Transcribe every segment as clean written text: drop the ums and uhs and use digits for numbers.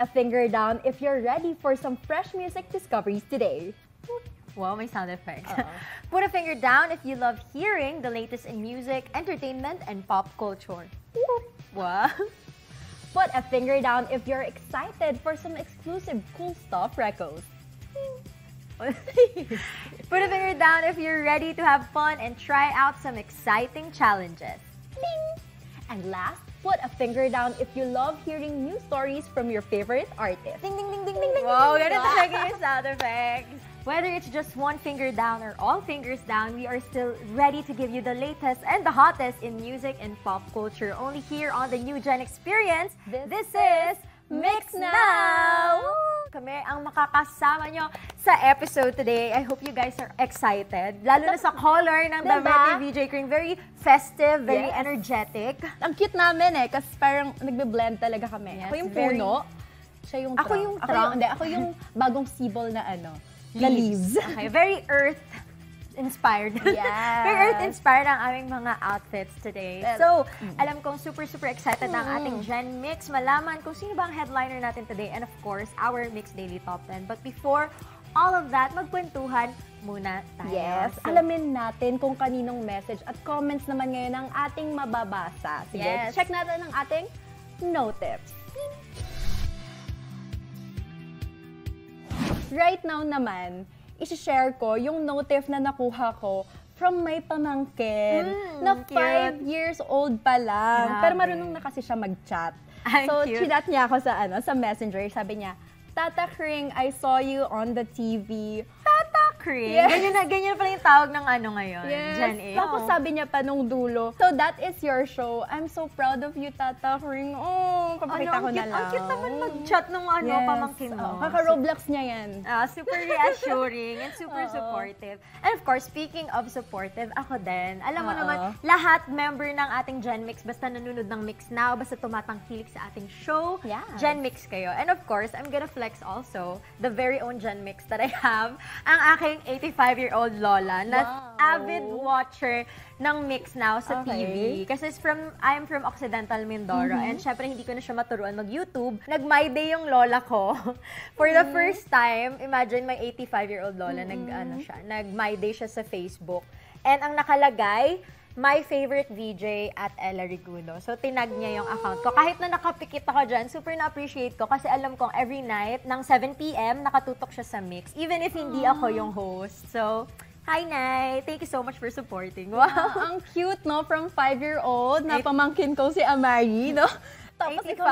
a finger down if you're ready for some fresh music discoveries today. Wow, may sound effects. Put a finger down if you love hearing the latest in music, entertainment, and pop culture. Wow. Put a finger down if you're excited for some exclusive cool stuff recos. Put a finger down if you're ready to have fun and try out some exciting challenges. Ding! And last, put a finger down if you love hearing new stories from your favorite artists. Ding, ding, ding, ding, ding, ding. Wow, ganito talaga yung sound effects. Whether it's just one finger down or all fingers down, we are still ready to give you the latest and the hottest in music and pop culture. Only here on the New Gen Experience. This is Mix Now! Kami ang makakasama nyo sa episode today. I hope you guys are excited. Lalo na sa color ng damit ni VJ Kring. Very festive, very energetic. Ang cute namin kasi parang nagbe-blend talaga kami. Yes, ako yung puno, siya yung Ako trunk. yung trunk. Ako yung bagong sibol na leaves. Okay, very earth-inspired. Yes. Very earth-inspired ang aming mga outfits today. So, alam kong super excited ang ating Gen Mix. Malaman kung sino ba ang headliner natin today. And of course, our Mix Daily Top 10. But before all of that, magkwentuhan muna tayo. Yes, alamin natin kung kaninong message at comments naman ngayon ang ating mababasa. Sige, check natin ang ating notips. Right now naman, isi-share ko yung notif na nakuha ko from my pamangkin na 5 years old pa lang. Grabe. Pero marunong na kasi siya mag-chat. So, chinat niya ako sa Messenger. Sabi niya, Tata Kring, I saw you on the TV. Tata Kring? Yes. Ganyan pala yung tawag ng ngayon. Yes. Gen A. Tapos sabi niya pa nung dulo, so that is your show. I'm so proud of you, Tata Kring. Oh, papakita ko na lang. Ang cute naman mag-chat nung pamangkin mo. Kaka-Roblox niya yan. Super reassuring and super supportive. And of course, speaking of supportive, ako din. Alam mo naman, lahat member ng ating Gen Mix, basta nanonood ng Mix Now, basta tumatangkilik sa ating show, Gen Mix kayo. And of course, I'm gonna flex also the very own Gen Mix that I have, ang aking 85-year-old lola na avid watcher ng Mix Now sa TV. Kasi I'm from Occidental Mindoro and syempre hindi ko na siya maturuan mag-YouTube. Nag-My Day yung lola ko. For the first time, imagine my 85-year-old lola, nag-My Day siya sa Facebook. And ang nakalagay, my favorite VJ at Ella Rigudo. So, tinag niya yung account ko. Kahit na nakapikit ako dyan, super na-appreciate ko kasi alam kong every night ng 7 p.m. nakatutok siya sa Mix. Even if hindi ako yung host. So, hi, Nay! Thank you so much for supporting. Wow! Ang cute, no? From 5-year-old na pamangkin ko si Amari, no? Tapos 85. ikaw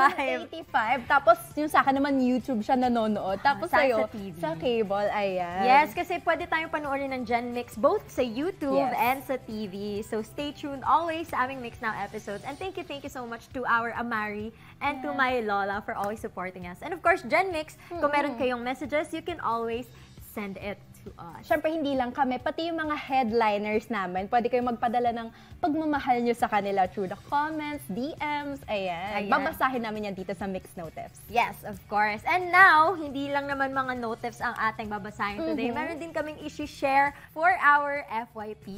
85. Tapos yung sa akin naman YouTube siya nanonood. Tapos sa'yo, sa TV. sa cable, ayan. Yes, kasi pwede tayong panoorin ng Gen Mix both sa YouTube and sa TV. So stay tuned always sa aming Mix Now episodes. And thank you so much to our Amari and to my Lola for always supporting us. And of course, Gen Mix, kung meron kayong messages, you can always send it to us. Siyempre, hindi lang kami, pati yung mga headliners namin, pwede kayong magpadala ng pagmamahal nyo sa kanila through the comments, DMs, ayan. Babasahin namin yan dito sa Mix Notifs. Yes, of course. And now, hindi lang naman mga notifs ang ating babasahin today. Meron din kaming isi-share for our FYP.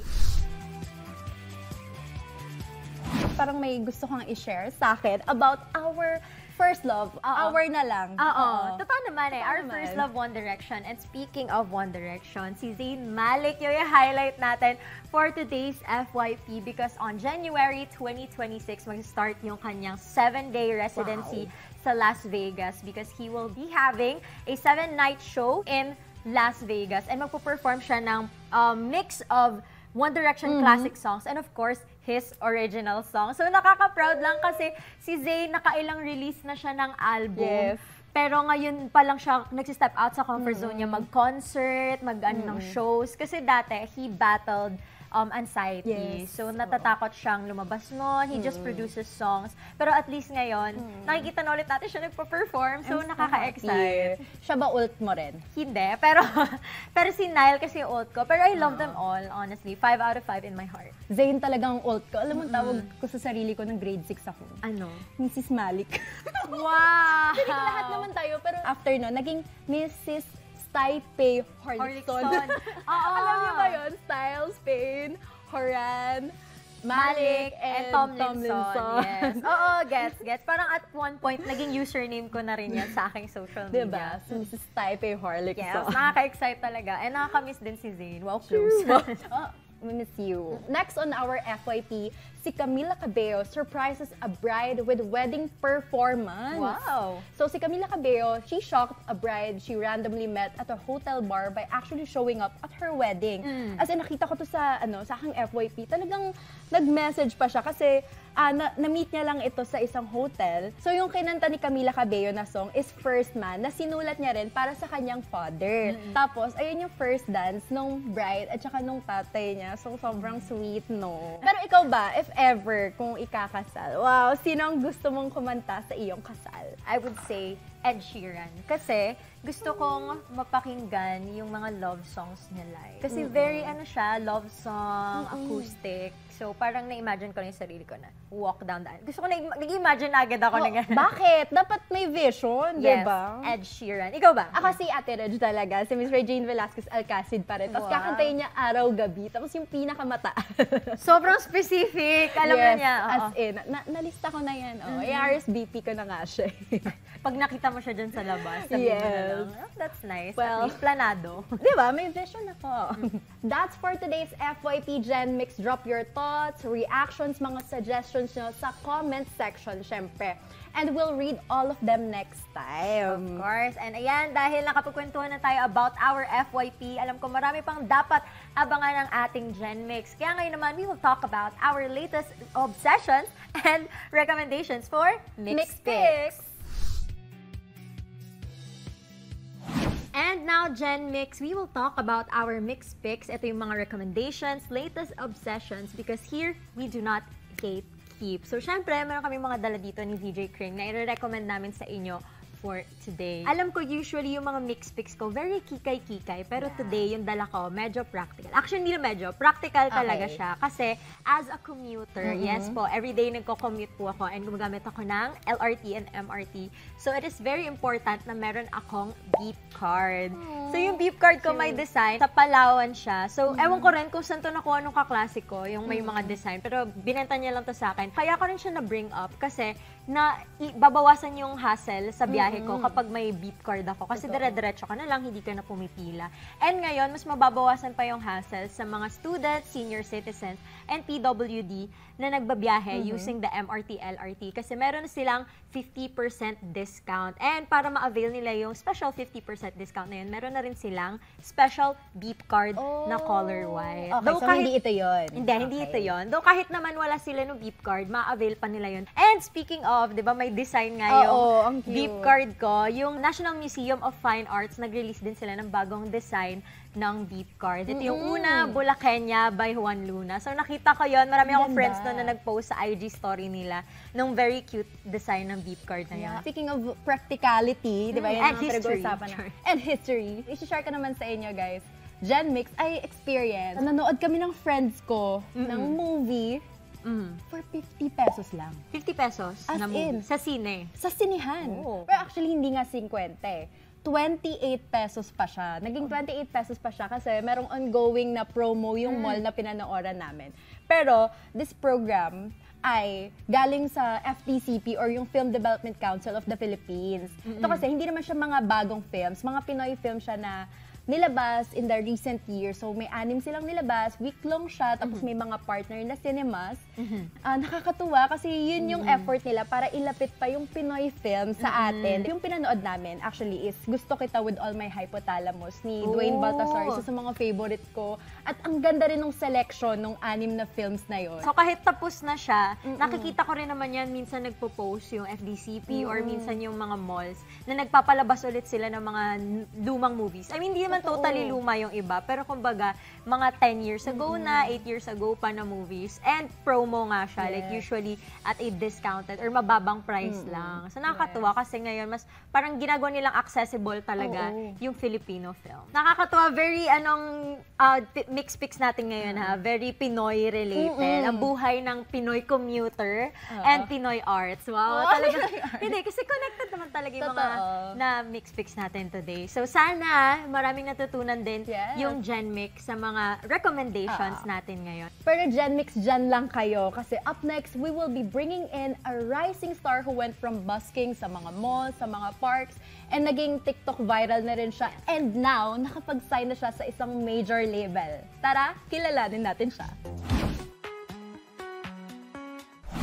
Parang may gusto kang i-share sa akin about our first love. Our na lang. Totoo naman Our first love, One Direction. And speaking of One Direction, si Zayn Malik yung i-highlight natin for today's FYP because on January 2026, mag-start yung kanyang 7-day residency sa Las Vegas because he will be having a 7-night show in Las Vegas and magpo-perform siya ng mix of One Direction classic songs and of course, his original song. So nakaka-proud lang kasi si Zayn nakailang release na siya ng album. Pero ngayon pa lang siya nag-step out sa comfort zone niya mag-concert, mag-ano ng shows. Kasi dati, he battled anxiety. So, natatakot siyang lumabas nun. He just produces songs. Pero at least ngayon, nakikita na ulit natin siya nagpa-perform. So, nakaka-excite. Siya ba ult mo rin? Hindi. Pero si Nile kasi yung ult ko. Pero I love them all, honestly. 5 out of 5 in my heart. Zayn talagang ult ko. Alam mo, tawag ko sa sarili ko ng grade 6 ako. Ano? Mrs. Malik. Wow! Hindi lahat naman tayo. Pero after no, naging Mrs. Taipei Horlickson. Oo. Alam niyo ba yun? Styles, Pain, Horan, Malik and Tomlinson. Yes. Oo, gets. Parang at one point, naging username ko na rin yan sa aking social media. Diba? So, Mrs. Taipei Harlix. Yes, nakaka-excite talaga. And nakaka-miss din si Zayn. Wow, close. We miss you. Next on our FYP, si Camila Cabello surprises a bride with wedding performance. Wow! So si Camila Cabello, she shocked a bride she randomly met at a hotel bar by actually showing up at her wedding. As in, nakita ko to sa aking FYP. Talagang nag-message pa siya kasi na-meet niya lang ito sa isang hotel. So yung kinanta ni Camila Cabello na song is First Man, na sinulat niya rin para sa kanyang father. Tapos, ayun yung first dance nung bride at saka nung tatay niya. So, sobrang sweet, no? Pero ikaw ba, if ever, kung ikakasal, wow, sino ang gusto mong kumanta sa iyong kasal? I would say Ed Sheeran. Kasi gusto kong mapakinggan yung mga love songs niya live. Kasi very siya, love song, acoustic. So parang na-imagine ko na yung sarili ko na walk down the aisle. Gusto ko nag-imagine na agad ako na gano'n. Bakit? Dapat may vision, yes, diba? Ed Sheeran. Ikaw ba? Ako si Ate Reg talaga. Si Miss Regine Velasquez Alcacid pa rin. Tapos kakantayin niya araw-gabi. Tapos yung pinakamataas. Sobrang specific. Alam na niya. As in, nalista ko na yan. ARSVP ko na nga siya. Pag nakita mo siya dyan sa labas, sabihin mo na lang, that's nice. Well, planado. Diba? May vision ako. That's for today's FYP Gen Mix. Drop your thoughts, reactions, mga suggestions nyo sa comment section, syempre. And we'll read all of them next time. Of course. And ayan, dahil nakapagkwentuhan na tayo about our FYP, alam ko marami pang dapat abangan ng ating Gen Mix. Kaya ngayon naman, we will talk about our latest obsessions and recommendations for Mix Picks. And now, Gen Mix, we will talk about our Mix Picks. Ito yung mga recommendations, latest obsessions, because here, we do not gatekeep. So, syempre, meron kami mga dala dito ni VJ Kring na i-recommend namin sa inyo for today. Alam ko, usually, yung mga Mix Picks ko, very kikay-kikay. Pero today, yung dala ko, medyo practical. Actually, hindi na medyo. Practical talaga siya. Kasi, as a commuter, yes po, everyday nagko-commute po ako and gumagamit ako ng LRT and MRT. So, it is very important na meron akong beep card. So, yung beep card ko may design. Sa Palawan siya. So, ewan ko rin kung saan to nakuha nung kaklase ko, yung may mga design. Pero, binenta niya lang to sa akin. Kaya ko rin siya na-bring up kasi babawasan yung hassle sa biyahe ko kapag may beep card ako. Kasi dire-diretso ka na lang, hindi ka na pumipila. And ngayon, mas mababawasan pa yung hassle sa mga students, senior citizens, and PWD na nagbabiyahe using the MRT, LRT. Kasi meron silang 50% discount. And para ma-avail nila yung special 50% discount na yun, meron na rin silang special beep card na color white. Okay, so hindi ito yun. Hindi ito yun. Though kahit naman wala sila ng beep card, ma-avail pa nila yun. And speaking of, di ba may design nga yung beep card ko, yung National Museum of Fine Arts, nag-release din sila ng bagong design ng beep card. Ito yung una, Bulakenya by Juan Luna. So nakita ko yon, marami akong friends na nag-post sa IG story nila nung very cute design ng beep card na yan. Speaking of practicality, di ba yun ang history. And history. I-share ka naman sa inyo, guys. Gen Mix, I experienced. Nanood kami ng friends ko ng movie for 50 pesos lang. 50 pesos As na movie. in, Sa sine. Sa sinihan. Oh. Pero actually, hindi nga 50 eh. 28 pesos pa siya. Naging 28 pesos pa siya kasi merong ongoing na promo yung mall na pinanooran namin. Pero this program ay galing sa FDCP or yung Film Development Council of the Philippines. Ito kasi hindi naman siya mga bagong films, mga Pinoy film siya na nilabas in the recent years. So, may 6 silang nilabas, week-long siya, tapos may mga partner na cinemas. Nakakatuwa kasi yun yung effort nila para ilapit pa yung Pinoy film sa atin. Yung pinanood namin, actually, is Gusto Kita with All My Hypothalamus ni Dwayne Baltasar. Isa sa mga favorite ko. At ang ganda rin ng selection ng 6 na films na yun. So, kahit tapos na siya, nakikita ko rin naman yan, minsan nagpo-post yung FDCP or minsan yung mga malls na nagpapalabas ulit sila ng mga lumang movies. I mean, hindi naman totally luma yung iba, pero kumbaga, mga 10 years ago na, 8 years ago pa na movies. And promo nga siya, like usually at a discounted or mababang price lang. So nakakatuwa kasi ngayon, mas parang ginagawa nilang accessible talaga yung Filipino film. Nakakatuwa, very mix picks natin ngayon ha, very Pinoy related. Ang buhay ng Pinoy commuter and Pinoy arts. Wow, talaga. Hindi, kasi connected naman talaga yung mga na mix picks natin today. So sana, maraming natutunan din Yes. yung Genmix sa mga recommendations natin ngayon. Pero Genmix, dyan lang kayo. Kasi up next, we will be bringing in a rising star who went from busking sa mga malls, sa mga parks, and naging TikTok viral na rin siya. And now, nakapag-sign na siya sa isang major label. Tara, kilalanin natin siya.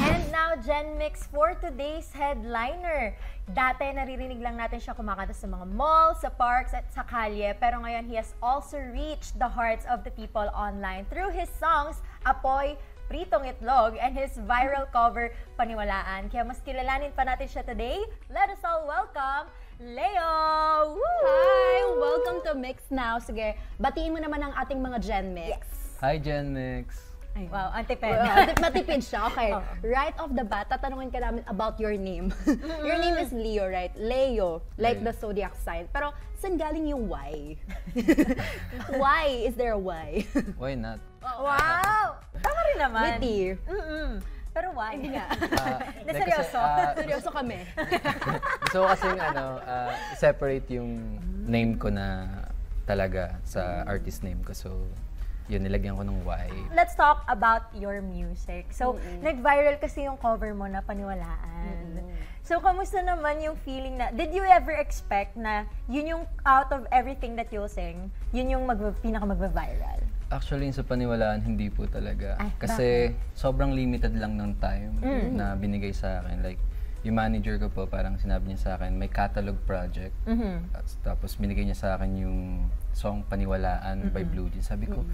And now, Genmix for today's headliner. Dati, naririnig lang natin siya kumakanta sa mga malls, sa parks, at sa kalye. Pero ngayon, he has also reached the hearts of the people online through his songs, Apoy, Pritong Itlog, and his viral cover, Paniwalaan. Kaya mas kilalanin pa natin siya today. Let us all welcome Leo! Woo! Hi! Welcome to Mix Now. Sige, batiin mo naman ang ating mga Genmix. Yes. Hi, Genmix. Wow, antiped. Matipid siya. Okay. Right off the bat, tatanungin ka namin about your name. Your name is Leo, right? Leo, like the zodiac sign. Pero, saan galing yung Y? Why? Is there a Y? Why not? Wow! Tama rin naman. Witty. Pero why? Hindi nga. Na seryoso. Seryoso kami. Gusto ko kasing separate yung name ko na talaga sa artist name ko. So, yun, nilagyan ko ng Y. Let's talk about your music. So, nag-viral kasi yung cover mo na Paniwalaan. So, kamusta naman yung feeling na, did you ever expect na yun yung out of everything that you'll sing, yun yung pinaka-magva-viral? Actually, sa Paniwalaan, hindi po talaga. Ay, Kasi sobrang limited lang ng time na binigay sa akin. Like, yung manager ko po, parang sinabi niya sa akin, may catalog project. Tapos binigay niya sa akin yung song Paniwalaan by Blue Jeans. Sabi ko,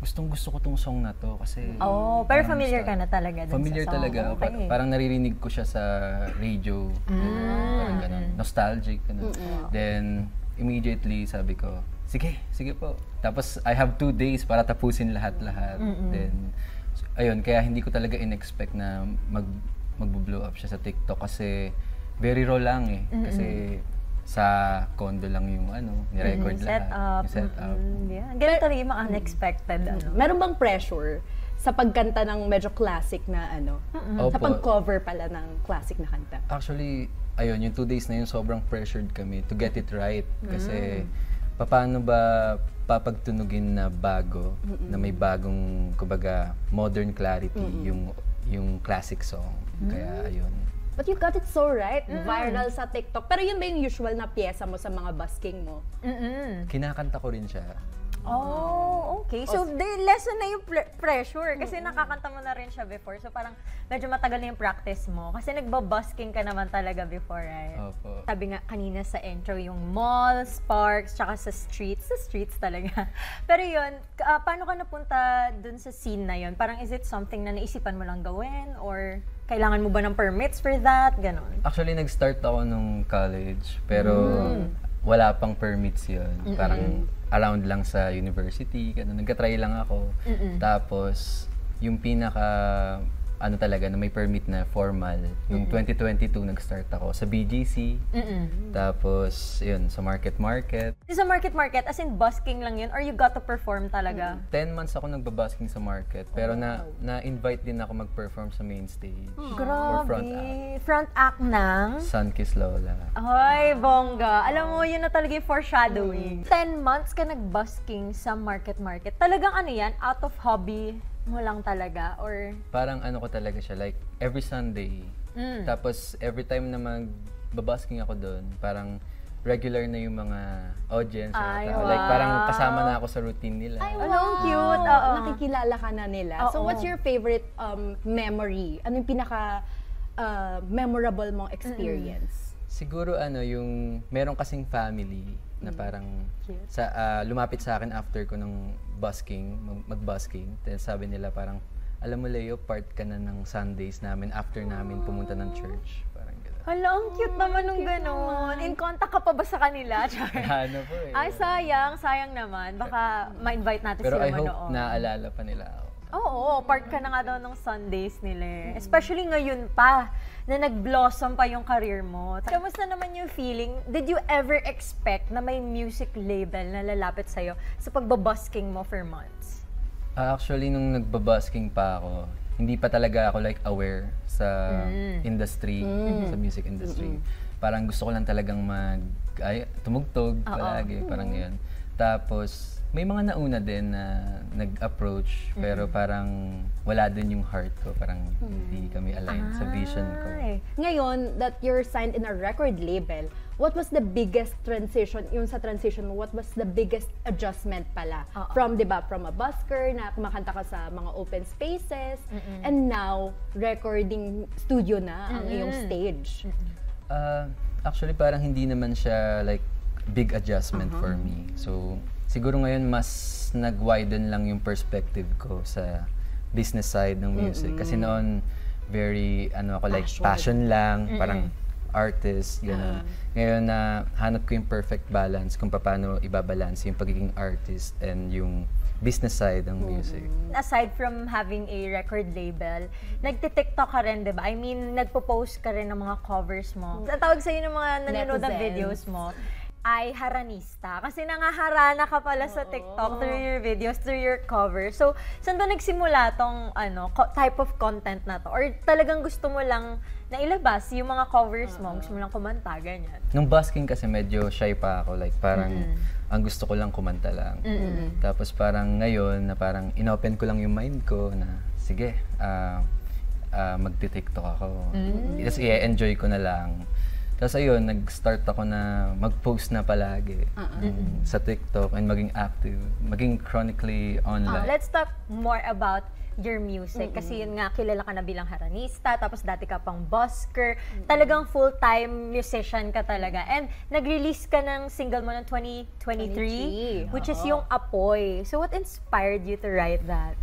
gustong-gusto ko tong song na to kasi... Oh, pero familiar ka na talaga dun familiar sa song. talaga. Okay. Parang naririnig ko siya sa radio. Parang ganun. Nostalgic. Ganun. Then, immediately sabi ko, sige po. Tapos, I have 2 days para tapusin lahat-lahat. Then, ayun, kaya hindi ko talaga in-expect na mag-blow up siya sa TikTok kasi very raw lang eh. Kasi sa condo lang yung ni-record lahat. Yung setup. Yeah. Ganun talaga yung mga unexpected. Meron bang pressure sa pagkanta ng medyo classic na sa Opo. pag-cover pala ng classic na kanta? Actually, ayun, yung 2 days na yun, sobrang pressured kami to get it right. Kasi, paano ba papagtunugin na bago, na may bagong, kumbaga, modern clarity, yung classic song. Kaya, ayun. But you got it so right. Viral sa TikTok. Pero yun ba yung usual na pyesa mo sa mga busking mo? Kinakanta ko rin siya. Oh, okay. So, lesson na yung pressure kasi nakakanta mo na rin siya before. So, parang medyo matagal na yung practice mo. Kasi nagbabusking ka naman talaga before, right? Opo. Sabi nga kanina sa intro, yung malls, parks, tsaka sa streets. Sa streets talaga. Pero yun, paano ka napunta dun sa scene na yun? Parang is it something na naisipan mo lang gawin? Or kailangan mo ba ng permits for that? Ganon. Actually, nag-start ako nung college, pero wala pang permits yun. Parang around lang sa university, ganun. Nagka-try lang ako. Tapos, yung talaga, na may permit na formal, yung 2022 nag-start ako sa BGC. Tapos, yun, sa Market. Sa Market, as in busking lang yun? Or you got to perform talaga? 10 months ako nagbabasking sa Market, pero na-invite din ako mag-perform sa main stage. Grabe. For front act. Front act ng? Sunkiss Lola. Ay, bongga. Alam mo, yun na talaga yung foreshadowing. 10 months ka nag-busking sa Market. Talagang yan, out of hobby mo lang talaga? Or Parang ko talaga siya, like every Sunday. Tapos every time na magbabasking ako doon, parang regular na yung mga audience. Ay, Like wow. parang kasama na ako sa routine nila. Ay, wow. Ang cute. Oo. Nakikilala ka na nila. So, Oo. what's your favorite memory? Ano yung pinaka memorable mong experience? Siguro yung meron kasing family na parang lumapit sa akin after ko ng mag-busking. Then sabi nila parang, alam mo Leo, part ka na ng Sundays namin after namin pumunta ng church. Parang gano'n. hala, ang cute naman nung gano'n. In contact ka pa ba sa kanila? Ano po eh. Ay, sayang naman. Baka ma-invite natin Pero sila I hope manood. naaalala pa nila ako. Oo, part ka na nga daw ng Sundays nila eh. Especially ngayon pa, na nag-blossom pa yung career mo. Kamusta naman yung feeling? Did you ever expect na may music label na lalapit sa'yo sa pagbabusking mo for months? Actually, nung nagbabusking pa ako, hindi pa talaga ako like aware sa industry, sa music industry. Parang gusto ko lang talagang tumugtog palagi, parang yun. Tapos, may mga nauna din na nag-approach, pero parang wala din yung heart ko. Parang hindi kami aligned sa vision ko. Ngayon, that you're signed in a record label, what was the biggest transition, yung sa transition mo, what was the biggest adjustment pala? From, di ba, from a busker na kumakanta ka sa mga open spaces, and now, recording studio na ang iyong stage. Actually, parang hindi naman siya like big adjustment for me. So, siguro ngayon mas nag-widen lang yung perspective ko sa business side ng music. Kasi noon, very, ako like, passion lang, parang artist, gano'n. Ngayon, hanap ko yung perfect balance kung paano ibabalance yung pagiging artist and yung business side ng music. Aside from having a record label, nagti-TikTok ka rin, di ba? I mean, nagpo-post ka rin ng mga covers mo. Ang tawag sa'yo ng mga nanonood ng videos mo, ay haranista. Kasi nangaharana ka pala sa TikTok through your videos, through your cover. So, saan ba nagsimula tong type of content na to? Or talagang gusto mo lang na ilabas yung mga covers mo, gusto mo lang kumanta, ganyan? Nung busking kasi medyo shy pa ako. Like, parang ang gusto ko lang kumanta lang. Tapos parang ngayon, na parang inopen ko lang yung mind ko na, sige, magti-TikTok ako. Tapos i-enjoy ko na lang. Tapos ayun, nag-start ako na mag-post na palagi sa TikTok and maging active, maging chronically online. Let's talk more about your music. Kasi yun nga, kilala ka na bilang haranista, tapos dati ka pang busker. Talagang full-time musician ka talaga. And nag-release ka ng single mo ng 2023, which is yung Apoy. So what inspired you to write that?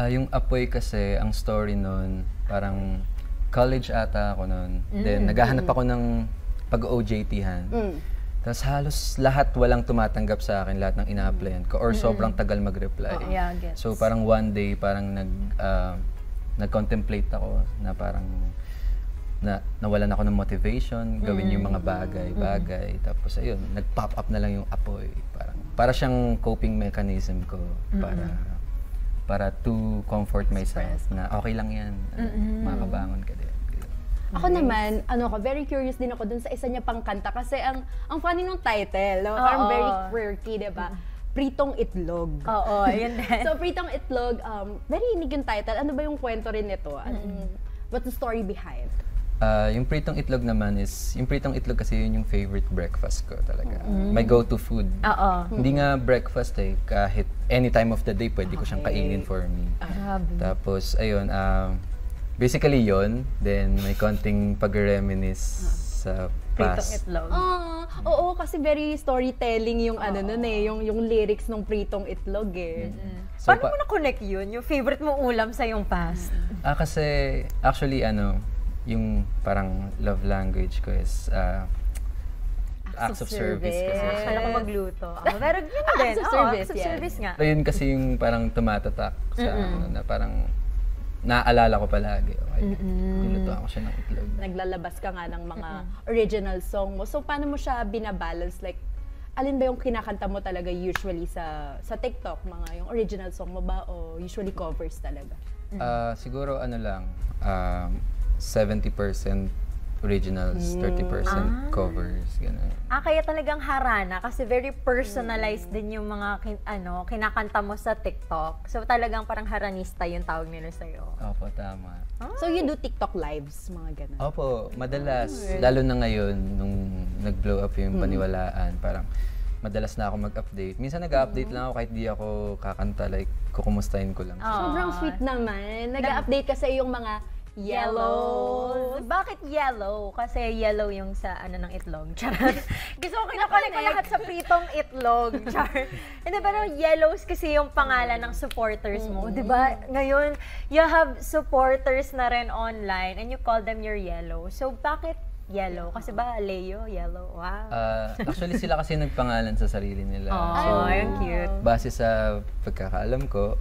Yung Apoy kasi, ang story nun, parang college ata ako nun. Then naghahanap ako ng pag-OJT-han. Tapos halos lahat walang tumatanggap sa akin, lahat ng ina-applyan ko, or sobrang tagal mag-reply. So parang one day, parang nag-contemplate ako na parang nawalan ako ng motivation, gawin yung mga bagay. Tapos ayun, nag-pop up na lang yung Apoy. Para siyang coping mechanism ko para to comfort myself na okay lang yan, makabangon ka din. Ako naman, very curious din ako dun sa isa niya pang kanta kasi ang funny nung title, parang very quirky, diba? Pritong Itlog. Oo, yun din. So, Pritong Itlog, very unique yung title. Ano ba yung kwento rin nito? What's the story behind? Yung Pritong Itlog naman is, yung Pritong Itlog kasi yun yung favorite breakfast ko talaga. My go-to food. Hindi nga breakfast kahit any time of the day pwede ko siyang kainin for me. Tapos, ayun, basically yon, then may konting pag-reminisce sa past. Pritong Itlog. Oo, kasi very storytelling yung yung lyrics ng Pritong Itlog So, paano mo na-connect yun? Yung favorite mong ulam sa yung past? Kasi actually yung parang love language ko is acts of service kasi. Akala ko magluto. Pero yun din. Acts of service, acts of service nga. So, yun kasi yung parang tumatatak sa na parang naaalala ko palagi. Okay, nilutuan ko siya ng itlog. Naglalabas ka nga ng mga original song mo. So, paano mo siya binabalance? Like, alin ba yung kinakanta mo talaga usually sa TikTok? Mga yung original song mo ba o usually covers talaga? Siguro 70% originals, 30% covers, gano'n. Kaya talagang harana kasi very personalized din yung mga kinakanta mo sa TikTok. So talagang parang haranista yung tawag nila sa'yo. Opo, tama. So you do TikTok lives, mga gano'n? Opo, madalas. Lalo na ngayon, nung nag-blow up yung paniwalaan, parang madalas na ako mag-update. Minsan nag-update lang ako kahit di ako kakanta, like kukumustahin ko lang. Sobrang sweet naman. Nag-update kasi yung mga yellow. Bakit yellow? Kasi yellow yung sa ng itlog. Charot. Gusto ko kinakulik ko lahat sa Pritong Itlog. Charot. Hindi, pero yellows kasi yung pangalan ng supporters mo. Diba? Ngayon, you have supporters na rin online and you call them your yellow. So, bakit yellow? Kasi ba, Leo, yellow? Wow. Actually, sila kasi nagpangalan sa sarili nila. Oh, yung cute. Base sa pagkakaalam ko,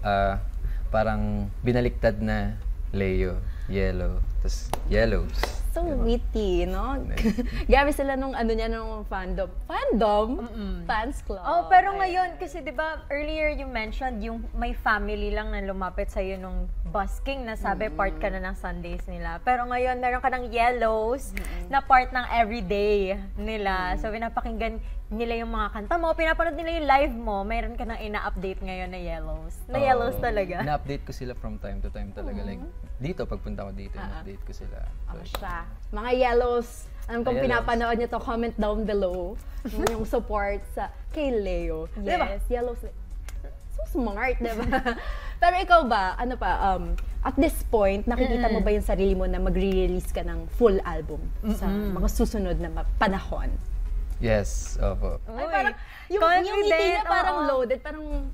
parang binaliktad na Leo, yellow, tapos yellows. So witty, no? Gabi sila nung nung fandom. Fandom? Fans club. Oh, pero ngayon, kasi di ba earlier you mentioned yung may family lang na lumapit sa'yo nung busking na sabi part ka na ng Sundays nila. Pero ngayon, meron ka ng yellows na part ng everyday nila. So, pinapakinggan nila yung mga kanta mo, pinapanood nila yung live mo, mayroon ka nang ina-update ngayon na Yellows. Na Yellows talaga. Na-update ko sila from time to time talaga. Like, dito, pagpunta ko dito, na-update ko sila. Siya. Mga Yellows, alam kong Yellows. pinapanood niyo to, comment down below. Yung support kay Leo. Yes. Diba? Yellows. So smart, diba? Pero ikaw ba, ano pa, at this point, nakikita mo ba yung sarili mo na magre-release ka ng full album sa mga susunod na panahon? Yes, opo. Ay, parang, yung ngiti niya parang loaded,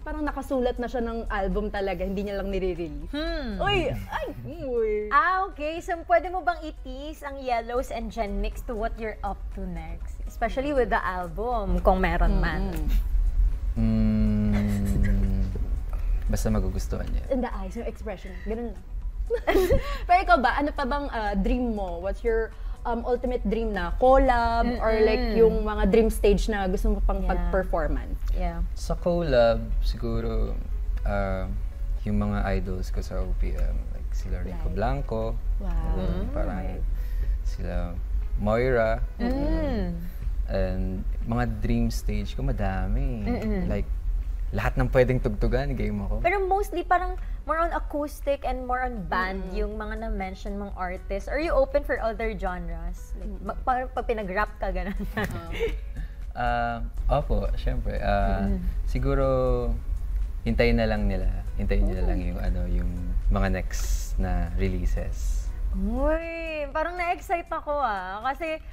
parang nakasulat na siya ng album talaga, hindi niya lang nire-release. Uy! Ay! Uy! Okay. So, pwede mo bang i-tease ang Yellows and Gen Mix to what you're up to next? Especially with the album, kung meron man. Basta magugustuhan niya. In the eyes, yung expression, ganun lang. Pero ikaw ba, ano pa bang dream mo? What's your ultimate dream na collab or like yung mga dream stage na gusto mo pang pag-performance? Yeah. Sa collab, siguro, yung mga idols ko sa OPM, like sila Rico Blanco, parang sila Moira, and mga dream stage ko madami. Like, lahat ng pwedeng tugtugan, game ako. Pero mostly parang more on acoustic and more on band yung mga na-mention mong artists. Are you open for other genres? Like, parang pag pinag-rap ka, gano'n. Opo, syempre. Siguro, hintayin nila lang yung, yung mga next na releases. Uy, parang na-excite ako Kasi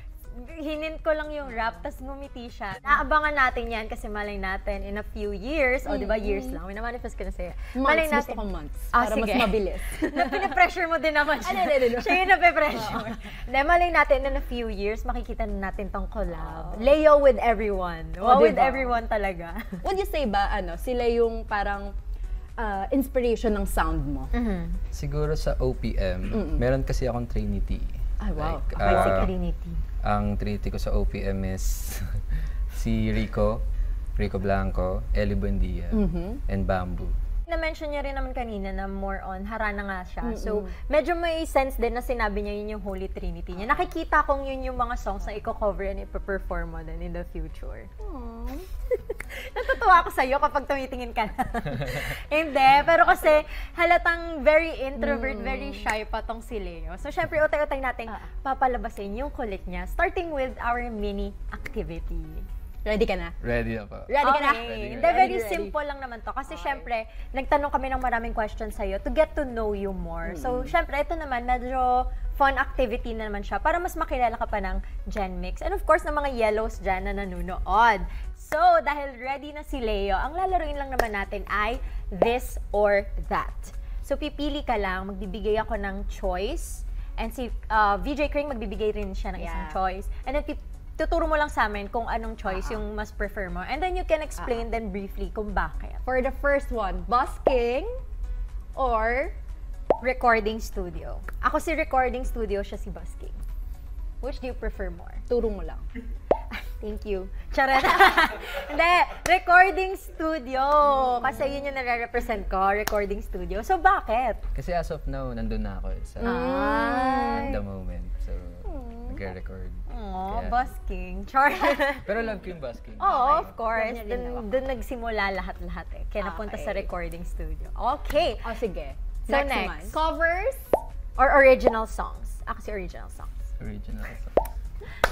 hinin ko lang yung rap, tas ngumiti siya. Naabangan natin yan kasi malay natin in a few years, o di ba years lang, minamanifest ko na sa'yo. Malay Months, natin. gusto ko months. Para mas mabilis. Pinapressure mo din naman siya. Siya yung napipressure. Malay natin in a few years, makikita na natin tong collab. Leo with everyone. Wow, with everyone talaga. Would you say ba, sila yung parang inspiration ng sound mo? Siguro sa OPM, meron kasi akong Trinity. Ay, wow. Okay, si Trinity. Ang Trinity ko sa OPM is si Rico Blanco, Ellie Buendia, and Bamboo. Na-mention niya rin naman kanina na more on harana nga siya. So, medyo may sense din na sinabi niya yun yung Holy Trinity niya. Nakikita kong yun yung mga songs na i-cover and ipa-perform mo din in the future. Natutuwa ako sa'yo kapag tumitingin ka na. Hindi, pero kasi halatang very introvert, very shy pa tong si Leo. So, syempre, utay-utay natin papalabasin yung kulit niya, starting with our mini activity. Ready ka na? Ready na po. Ready ka na? Hindi, very simple lang naman to. Kasi syempre, nagtanong kami ng maraming questions sa'yo to get to know you more. So, syempre, ito naman, medyo fun activity na naman siya para mas makilala ka pa ng Gen Mix. And of course, ng mga Yellows dyan na nanunood. So, dahil ready na si Leo, ang lalaruin lang naman natin ay this or that. So, pipili ka lang, magbibigay ako ng choice. And si VJ Kring, magbibigay rin siya ng isang choice. And then, tuturo mo lang sa amin kung anong choice yung mas prefer mo. And then you can explain then briefly kung bakit. For the first one, busking or Recording studio. Ako si recording studio, siya si busking. Which do you prefer more? turo mo lang? Thank you. Charot. Hindi, recording studio. Kasi yun yung nare-represent ko, recording studio. So, bakit? Kasi as of now, nandun na ako sa the moment. So, nag-record. Aww, busking. Char. Pero love ko yung busking. Oo, of course. Doon nagsimula lahat-lahat eh. Kaya napunta sa recording studio. Okay. O, sige. So, Next next. naman. Covers? Or original songs. Ako si original songs. Original song.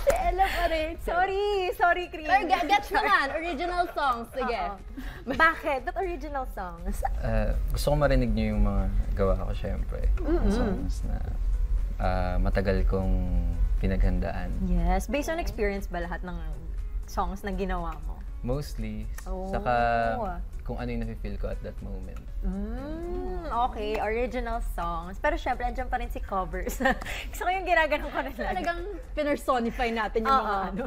Si Ella pa rin. Sorry, Chris. Or gets naman, original songs. Sige. Bakit? Ba't original songs? Gusto ko marinig niyo yung mga gawa ko, syempre. Songs na matagal kong pinaghandaan. Yes. Based on experience ba lahat ng songs na ginawa mo? Mostly. Saka kung ano yung nafe-feel ko at that moment. Okay, original songs. Pero syempre, andyan pa rin si covers. Gusto ko yung ginaganon ko na lagi. Talagang pinersonify natin yung mga ano.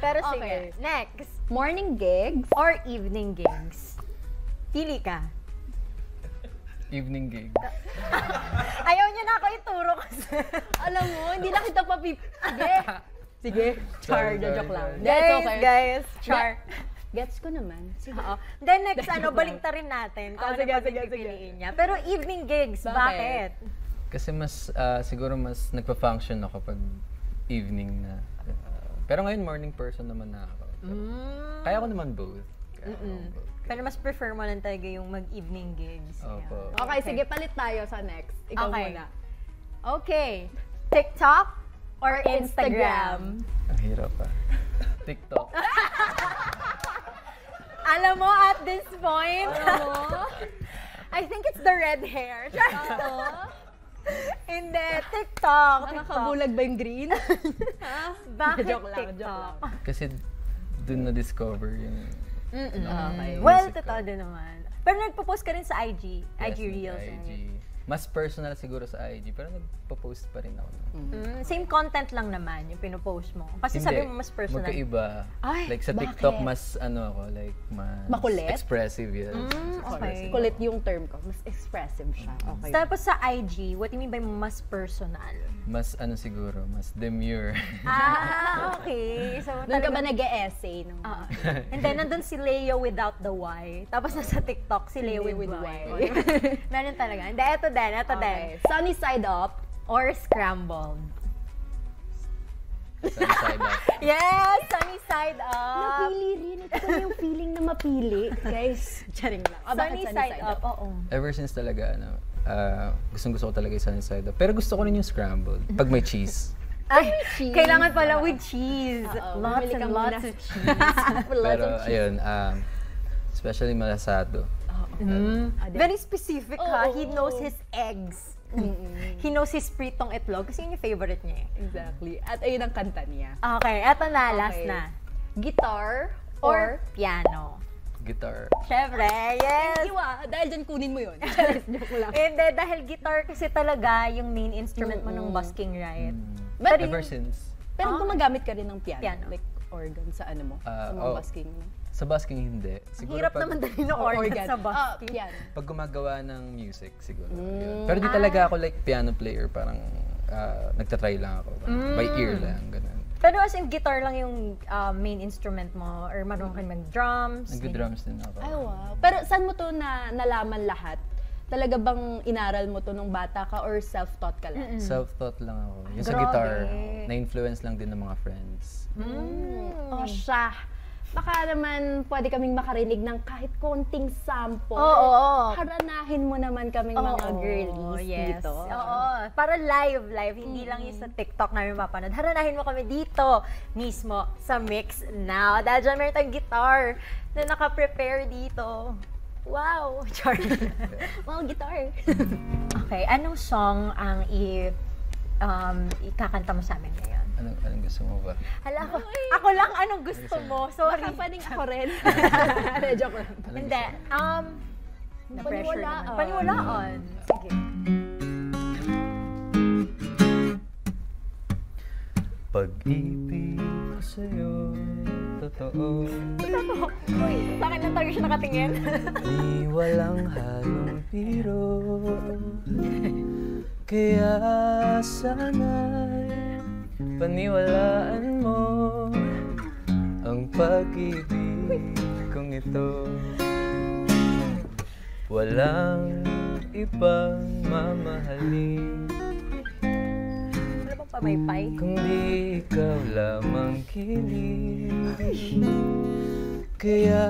Pero sige, Okay. next. Morning gigs. Or evening gigs. Pili ka. Evening gig. Ayaw niya na ako ituro kasi. Alam mo, hindi na kita Sige. Sige. Char, Sorry, joke lang. sorry. That's okay. Guys, char. Gets ko naman. Sige. Oo. Then next, baliktarin natin kung ano sige, pa sige. pipiliin niya. Pero evening gigs, bakit? Kasi mas, siguro mas nagpa-function ako pag evening na. Pero ngayon, morning person naman na ako. Kaya ko naman both. Kaya ko both. Pero mas prefer mo lang talaga yung mag-evening gigs. Opo. Okay, sige, palit tayo sa next. Ikaw Okay. muna. Okay. TikTok or Instagram? Ang hirap pa. TikTok. Alam mo, at this point, I think it's the red hair. Hindi, TikTok. Nakakabulag ba yung green? Bakit Joke lang, TikTok? joke lang. Kasi dun na-discover yung Okay. Well, music ko. totoo din naman. Pero nagpo-post ka rin sa IG. IG Yes, Reels. IG. Mas personal siguro sa IG, pero nagpo-post pa rin ako. Same content lang naman yung pinopost mo. Kasi Hindi, sabi mo mas personal. magkaiba. Ay, Like sa bakit? TikTok, mas ako, like mas Makulit? expressive, yes. okay. Kulit yung term ko. Mas expressive siya. Okay. Tapos sa IG, what do you mean by mas personal? Mas siguro, mas demure. Okay. So, Doon ka ba nag-e-essay? Nung... And then, nandun si Leo without the Y. Tapos nasa TikTok, si Leo with Y. Meron talaga. Hindi, eto din. Okay. Sunny side up. Or scrambled. Sunny side up. Yes! Sunny side up. Napili rin. Ito ko yung feeling na mapili. Guys, charing lang. Sunny side up. Oo. Ever since talaga, gustong-gusto ko talaga yung sunny side up. Pero gusto ko rin yung scrambled. Pag may cheese. Ay, kailangan pala with cheese. Lots bumili ka and lots muna. of cheese. Pero ayun, especially malasado. Very specific ha. Oo, He knows his eggs. He knows his pritong itlog kasi yun yung favorite niya eh. Exactly. At ayun ang kanta niya. Okay, eto na, last Okay. na. Guitar Or piano. Guitar. Syempre, yes! Iwa, dahil dyan kunin mo yun. Joke lang. Hindi, dahil guitar kasi talaga yung main instrument mo ng busking, right? But, Ever since. pero gumagamit ka rin ng piano. Piano. Like organ sa ano mo? Sa mga busking mo? Sa busking hindi. Ang hirap naman dali ng organ sa busking. Piano. Pag gumagawa ng music, siguro. Yun. Pero di talaga ako like piano player. Parang nagtatry lang ako. By ear lang, ganun. Pero as in, guitar lang yung main instrument mo? Or marunong ka mag-drums? Nag-drums din ako. Ay, wow. Pero saan mo to nalaman lahat? Talaga bang inaral mo to nung bata ka or self-taught ka lang? Self-taught lang ako. Yung sa Grabe. guitar, na-influence lang din ng mga friends. Oh, siya. Baka naman pwede kaming makarinig ng kahit konting sample. Oo. Haranahin mo naman kaming mga girlies yes. dito. Oo. Para live. Hindi lang yung sa TikTok namin mapanood. Haranahin mo kami dito, mismo, sa Mix Now. Dahil dyan meron tayong guitar na naka-prepare dito. Wow! Char. Well, guitar. Okay, anong song ang ikakanta mo sa amin ngayon? Anong gusto mo ba? Hala, ako lang anong gusto mo. Sorry. Baka pwedeng ako rin. Joke lang. Hindi. Na-pressure Paniwalaan. naman. Paniwalaan. Sige. Pag-ibig ko sa'yo, totoo. Uy, sa akin lang talaga siya nakatingin. Di walang halong biro. Kaya sana'y paniwalaan mo ang pag-ibig kong ito. Walang ibang mamahalin Ano bang pamaypay? kundi ikaw lamang kilig. Kaya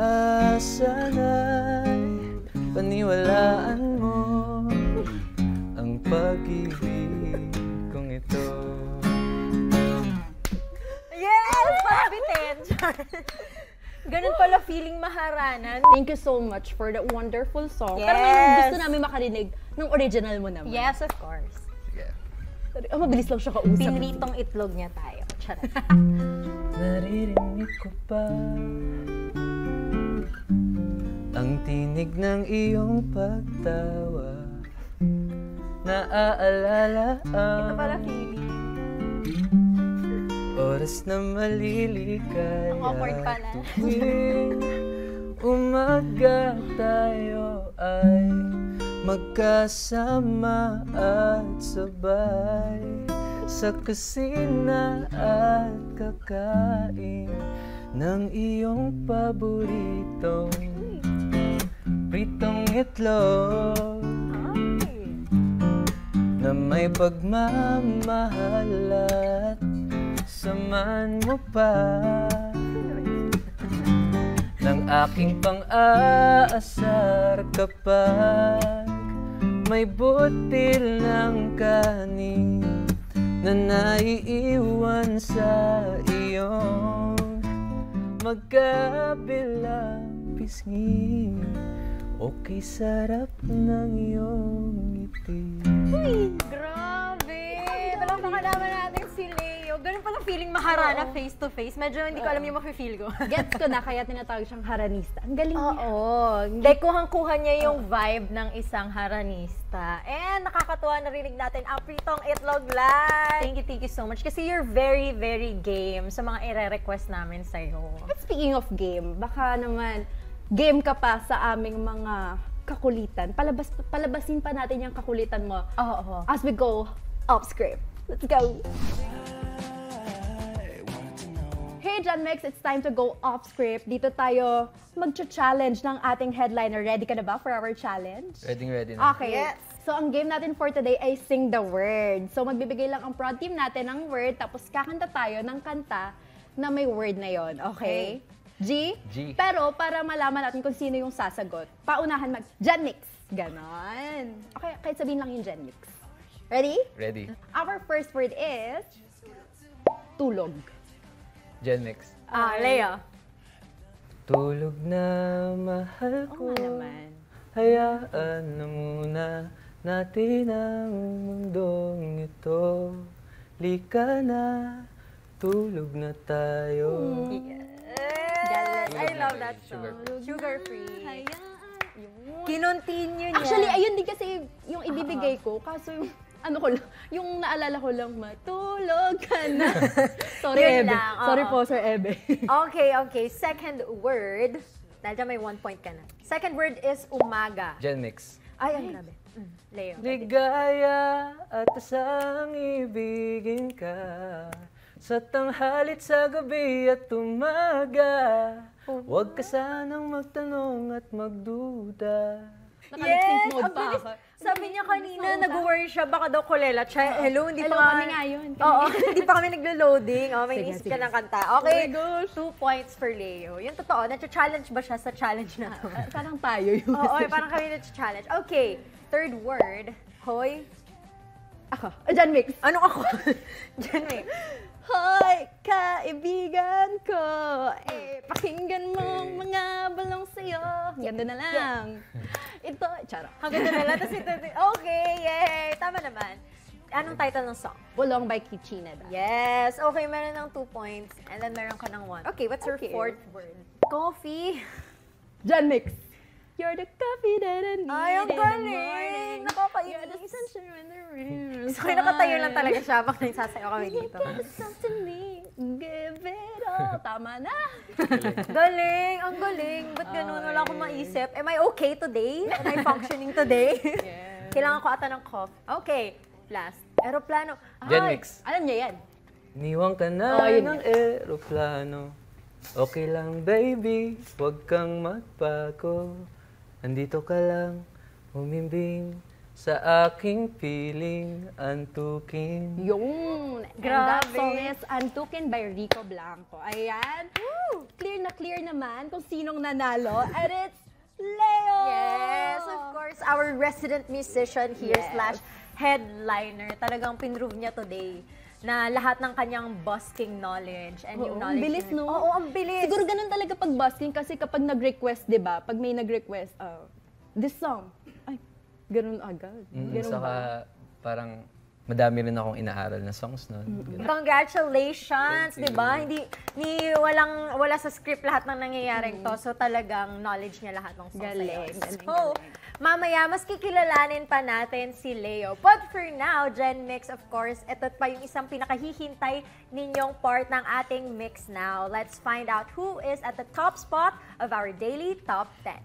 sana'y paniwalaan mo ang pag-ibig kong ito. Yes! Pabitin! Ganun pala feeling maharanan. Thank you so much for that wonderful song. Yes. Pero ngayon gusto namin makarinig ng original mo naman. Yes, of course. Sige. Mabilis lang siya kausap. Pinritong itlog niya tayo. Charot. Naririnig ko pa ang tinig ng iyong pagtawa. Naaalala Ito pala ang feeling. oras na malilikay. Ang awkward pala. Tuwing umaga tayo ay magkasama at sabay sa kusina at kakain ng iyong paboritong pritong itlog na may pagmamahal at saman mo pa ng aking pang-aasar kapag may butil ng kanin na naiiwan sa iyong magkabilang pisngi. Okay, sarap ng iyong ngiti. Grabe! Palakpakan naman natin si Leo. Ganun pala feeling maharana face to face. Medyo hindi ko alam yung mafe-feel ko. Gets ko na, kaya tinatawag siyang haranista. Ang galing niya. Oo. Hindi, kuhang-kuha niya yung vibe ng isang haranista. And nakakatuwa narinig natin ang Pritong Itlog Live. Thank you so much. Kasi you're very, very game sa mga ire-request namin sa'yo. But speaking of game, baka naman game ka pa sa aming mga kakulitan. Palabasin pa natin yung kakulitan mo. Oo. As we go off script. Let's go! Hey John Mix, it's time to go off script. Dito tayo mag-challenge ng ating headliner. Ready ka na ba for our challenge? Ready na. Okay. Yes. So, ang game natin for today ay Sing the Word. So, magbibigay lang ang prod team natin ng word, tapos kakanta tayo ng kanta na may word na yon. Okay? G? Pero, para malaman natin kung sino yung sasagot, paunahan John Mix. Ganon. Okay, kahit sabihin lang yung John Mix. Ready? Ready. Our first word is tulog. Genmix. Lea. Tulog na mahal ko. Oo nga naman. Hayaan na muna natin ang mundong ito. Lika na, tulog na tayo. I love that song. Sugar free. Kinontinue niya. Actually, ayun din kasi yung ibibigay ko. Kaso yung, yung naalala ko lang, matulog ka na. Sorry, Yun Ebe. lang, Sorry oo. po, Sir Ebe. Okay. Second word. Dahil dyan may 1 point ka na. Second word is umaga. Genmix. Ay, ang grabe. Leo. Ligaya at asang ibigin ka sa tanghalit, sa gabi at umaga. Huwag ka sanang magtanong at magduda. Naka-lip-sync mode ang pa bilis. ako. Sabi niya kanina, nag-worry siya, baka daw kulela. Hello, hindi Hello, pa kami nga yun. Oo, hindi pa kami naglo-loading. May Sige, isip sige. ka ng kanta. Okay, Oh my gosh. 2 points for Leo. Yung totoo, na-challenge ba siya sa challenge na to? Parang tayo yung Oo, parang kami na-challenge. Okay, third word. Hoy. Ako. John Mix. Anong ako? Diyan eh. Hoy, kaibigan ko, pakinggan mo ang mga balong sa'yo. Ganda na lang. Ito, charot. Ang ganda nila. Tapos ito, okay, yay! Tama naman. Anong title ng song? Bulong by Kichinada. Yes! Okay, meron ng 2 points. And then meron ka ng 1. Okay, what's your fourth word? Coffee. John Mix. You're the coffee that I need Ay, ang in the galing! morning. Nakakainis. You're the sunshine when the rain is So, nakatayo lang talaga siya pag nagsasayaw kami dito. to me, give it all. Tama na. Galing! Ang galing! Ba't ganun? Wala akong maisip. Am I okay today? Am I functioning today? Yes. Kailangan ko ata ng cough. Okay, last. Aeroplano. Genmix. Alam niya yan. Niwang ka na Oh, yun ng eroplano. Okay lang, baby. Huwag kang magbago. Nandito ka lang, humimbing sa aking piling, antukin. Yung. Grabe. And that song is Antukin by Rico Blanco. Ayan. Woo! Clear naman kung sinong nanalo. And it's Leo! Yes, of course, our resident musician here Yes. / headliner. Talagang pinrove niya today na lahat ng kanyang busking knowledge and yung Oo, knowledge ang bilis, niya. no? Oo, ang bilis. Siguro ganun talaga pag busking kasi kapag nag-request, di ba? Pag may nag-request, this song, ay, ganun agad. Ganun Saka ba? parang madami rin akong inaaral na songs nun. Ganun. Congratulations, di ba? Hindi wala sa script lahat ng nangyayaring to. So talagang knowledge niya lahat ng songs. Galing, na yun. galing, So, mamaya, mas kikilalanin pa natin si Leo. But for now, Gen Mix, of course, ito pa yung isang pinakahihintay ninyong part ng ating mix now. Let's find out who is at the top spot of our daily top 10.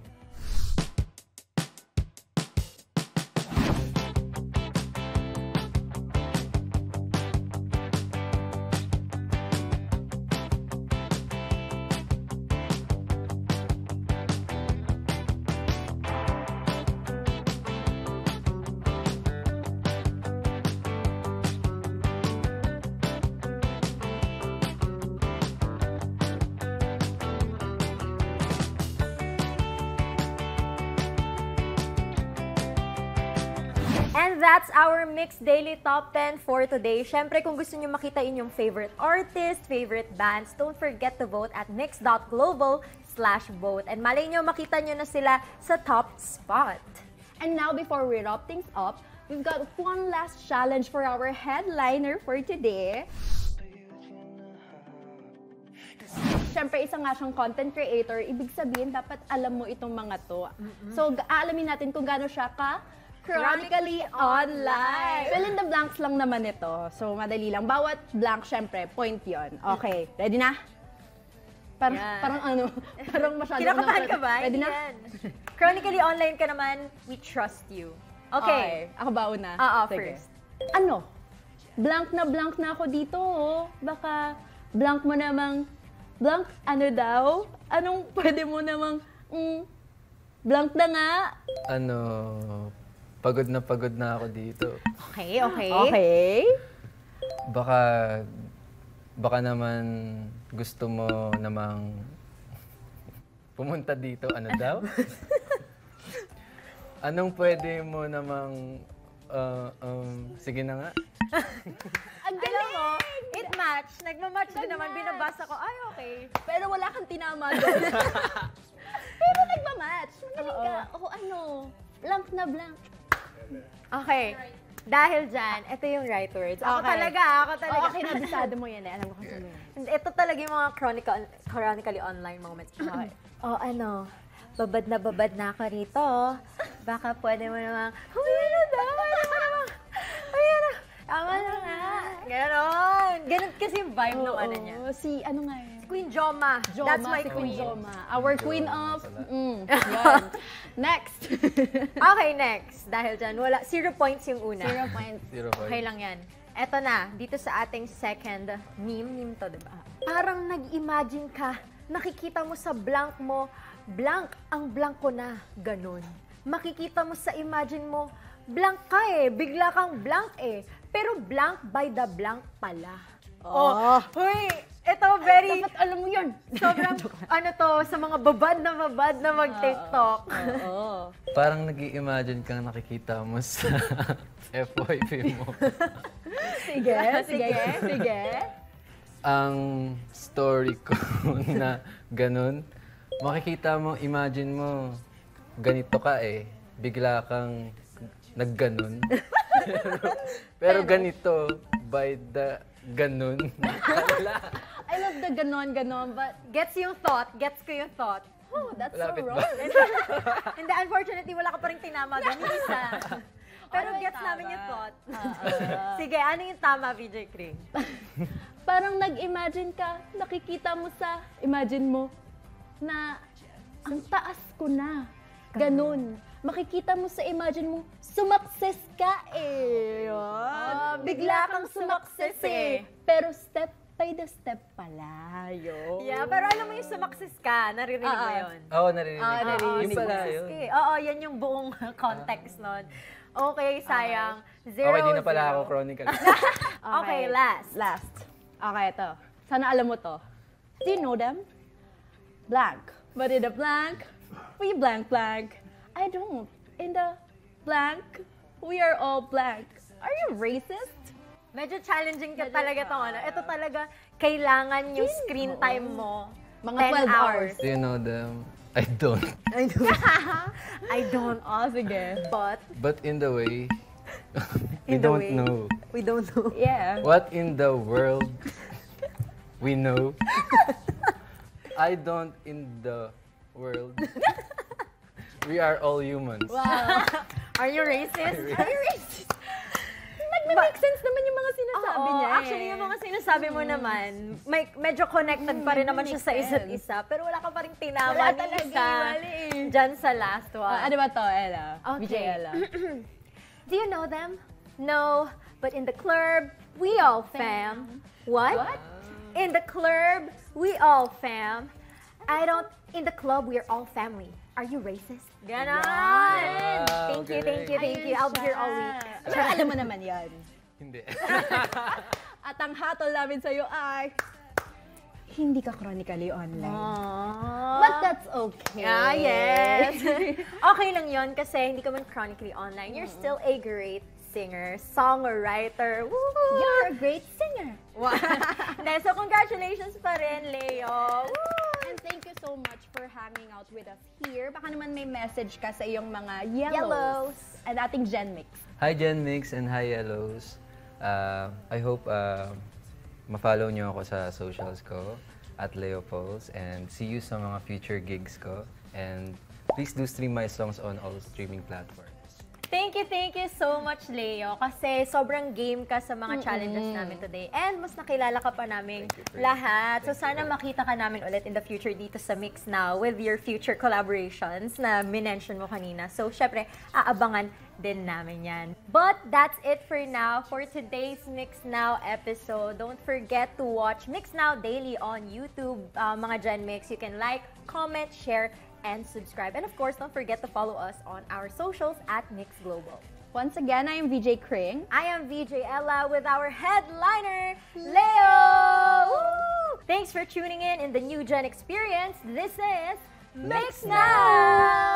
And that's our Mix Daily Top 10 for today. Syempre, kung gusto nyo makita inyong favorite artist, favorite bands, don't forget to vote at mix.global/vote. And malay nyo, makita nyo na sila sa top spot. And now, before we wrap things up, we've got one last challenge for our headliner for today. Siyempre, isa nga siyang content creator. Ibig sabihin, dapat alam mo itong mga to. So, aalamin natin kung gaano siya chronically online. Fill in the blanks lang naman ito. So, madali lang. Bawat blank, syempre, point yon. Okay, ready na? Parang masyado. Kinakabahan ka ba? Ready na? Chronically online ka naman, we trust you. Okay. Ako ba una? First. Ano? Blank na ako dito, oh. Baka blank mo namang, blank ano daw? Anong pwede mo namang, blank na nga? Pagod na ako dito. Okay. Okay. Baka naman gusto mo namang pumunta dito. Ano daw? Anong pwede mo namang, sige na nga. Ang galing mo, it match. Nagmamatch din naman. Binabasa ko, ay okay. Pero wala kang tinama doon. Pero nagmamatch. Magaling ka. Blank na blank. Okay. Dahil dyan, ito yung right words. Ako Okay. talaga. Okay, nabisado mo yan eh. Alam ko kung sino yan. Ito talaga yung mga chronically online moments. Okay. Babad na ako rito. Baka pwede mo namang, tama na nga. Ganon kasi yung vibe ng ano niya. Si ano nga yun? Queen Joma. That's my queen. Joma. Our queen of... yan. Next. Okay, next. Dahil dyan, 0 points yung una. 0 points. Okay lang yan. Eto na, dito sa ating second meme to, diba? Parang nag-imagine ka, nakikita mo sa blank mo, blank ang blank ko na, ganun. Makikita mo sa imagine mo, blank ka eh, bigla kang blank eh. Pero blank by the blank pala. Huy! Ito very... Dapat alam mo yun. Sobrang, sa mga babad na mag-TikTok. Parang nag-i-imagine kang nakikita mo sa FYP mo. Sige. Ang story ko na ganun, makikita mo, imagine mo, ganito ka eh, bigla kang nagganon. pero ganito, by the ganun. I love the ganon, but Gets ko yung thought. that's Lapit so ba? wrong. Hindi, unfortunately, wala ka pa rin tinama doon. Isa. Pero May gets namin tama. yung thought. Sige, ano yung tama, VJ Kring? Parang nag-imagine ka, nakikita mo sa imagine mo na ang taas ko na. Ganon. Makikita mo sa imagine mo, sumakses ka eh. Bigla kang sumakses eh. Pero step by the step pala. Yeah, pero alam mo yung sumakses ka, naririnig mo yun. Oo, narinig. narinig. Yun pala Sumakses yun. ka eh. Oo, yan yung buong context nun. Okay, sayang. 0-0. Okay, di na pala ako chronicle. Okay, last. Okay, ito. Sana alam mo to. Do you know them? Blank. But in the blank, we blank. I don't. In the blank, we are all blank. Are you racist? Medyo challenging ka talaga itong ano. Ito talaga, kailangan yung screen time mo. Mga 10 12 hours. Do you know them? I don't. I don't. Sige. But, in the way, In we the don't way. know. we don't know. Yeah. What in the world we know? I don't in the world. We are all humans. Wow. Are you racist? Are you racist? Nagme-make sense naman yung mga sinasabi Oo, niya. actually, yung mga sinasabi mo naman, medyo connected pa rin naman siya sa isa't isa, pero wala ka pa rin tinama Wala ni talaga, isa mali eh. dyan sa last one. Ano ba to, Ella? Okay. VJ Ella. Do you know them? No, but in the club, we all fam. What? In the club, we all fam. In the club, we're all family. Are you racist? Ganon! Thank you. I'll be here all week. Pero alam mo naman yan. Hindi. At ang hatol namin sa'yo ay... hindi ka chronically online. Aww. But that's okay. Ah, yes. Okay lang yon kasi hindi ka man chronically online. You're still a great singer, songwriter. Woo! You're a great singer. Hindi, so congratulations pa rin, Leo. Woo! And thank you so much for hanging out with us here. Baka naman may message ka sa iyong mga yellows. And ating Gen Mix. Hi Gen Mix and hi Yellows. I hope ma-follow niyo ako sa socials ko at Leo Pols and see you sa mga future gigs ko. And please do stream my songs on all streaming platforms. Thank you so much, Leo. Kasi sobrang game ka sa mga challenges namin today. And mas nakilala ka pa namin lahat. So sana makita ka namin ulit in the future dito sa Mix Now with your future collaborations na minention mo kanina. So syempre, aabangan din namin yan. But that's it for now for today's Mix Now episode. Don't forget to watch Mix Now daily on YouTube. Mga Gen Mix, you can like, comment, share, and subscribe. And of course, don't forget to follow us on our socials at Mix Global. Once again, I am VJ Kring. I am VJ Ella with our headliner, Leo! Woo! Thanks for tuning in the New Gen Experience. This is Mix Now!